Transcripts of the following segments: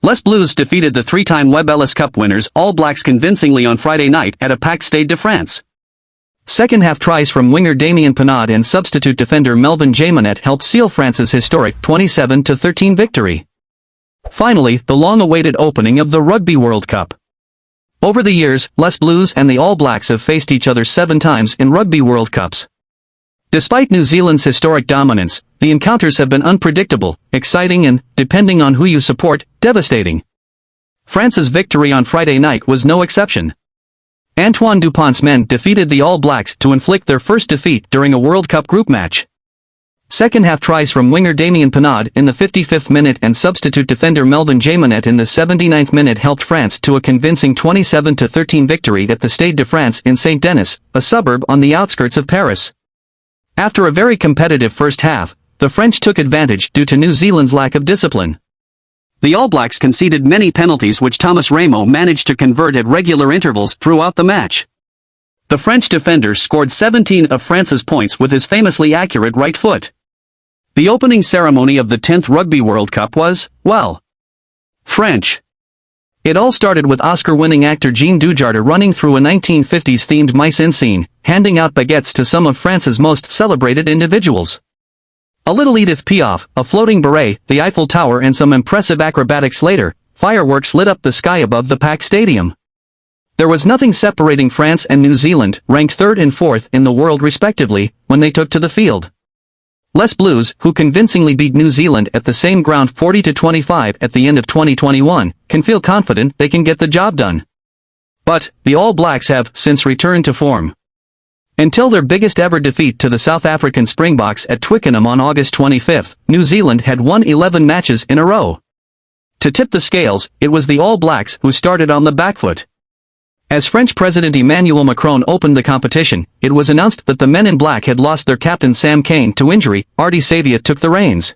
Les Bleus defeated the three-time Webb-Ellis Cup winners All Blacks convincingly on Friday night at a packed Stade de France. Second-half tries from winger Damien Penaud and substitute defender Melvin Jaimonette helped seal France's historic 27-13 victory. Finally, the long-awaited opening of the Rugby World Cup. Over the years, Les Bleus and the All Blacks have faced each other 7 times in Rugby World Cups. Despite New Zealand's historic dominance, the encounters have been unpredictable, exciting and, depending on who you support, devastating. France's victory on Friday night was no exception. Antoine Dupont's men defeated the All Blacks to inflict their first defeat during a World Cup group match. Second-half tries from winger Damien Penaud in the 55th minute and substitute defender Melvin Jaimonette in the 79th minute helped France to a convincing 27-13 victory at the Stade de France in Saint-Denis, a suburb on the outskirts of Paris. After a very competitive first half, the French took advantage due to New Zealand's lack of discipline. The All Blacks conceded many penalties which Thomas Ramo managed to convert at regular intervals throughout the match. The French defender scored 17 of France's points with his famously accurate right foot. The opening ceremony of the 10th Rugby World Cup was, well, French. It all started with Oscar-winning actor Jean Dujardin running through a 1950s-themed mise-en-scene, handing out baguettes to some of France's most celebrated individuals. A little Edith Piaf, a floating beret, the Eiffel Tower and some impressive acrobatics later, fireworks lit up the sky above the packed stadium. There was nothing separating France and New Zealand, ranked 3rd and 4th in the world respectively, when they took to the field. Les Bleus, who convincingly beat New Zealand at the same ground 40-25 at the end of 2021, can feel confident they can get the job done. But, the All Blacks have since returned to form. Until their biggest ever defeat to the South African Springboks at Twickenham on August 25, New Zealand had won 11 matches in a row. To tip the scales, it was the All Blacks who started on the back foot. As French President Emmanuel Macron opened the competition, it was announced that the men in black had lost their captain Sam Cane to injury. Ardie Savia took the reins.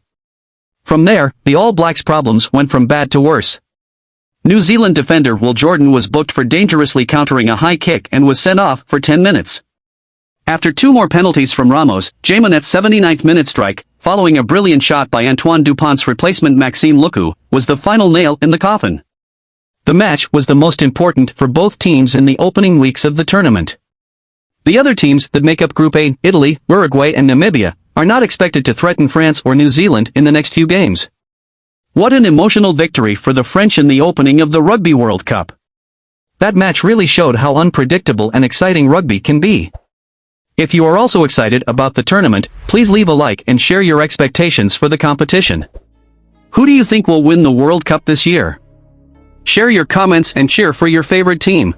From there, the All Blacks' problems went from bad to worse. New Zealand defender Will Jordan was booked for dangerously countering a high kick and was sent off for 10 minutes. After 2 more penalties from Ramos, Jaimonette's 79th minute strike, following a brilliant shot by Antoine Dupont's replacement Maxime Lucu, was the final nail in the coffin. The match was the most important for both teams in the opening weeks of the tournament. The other teams that make up Group A, Italy, Uruguay and Namibia, are not expected to threaten France or New Zealand in the next few games. What an emotional victory for the French in the opening of the Rugby World Cup. That match really showed how unpredictable and exciting rugby can be. If you are also excited about the tournament, please leave a like and share your expectations for the competition. Who do you think will win the World Cup this year? Share your comments and cheer for your favorite team.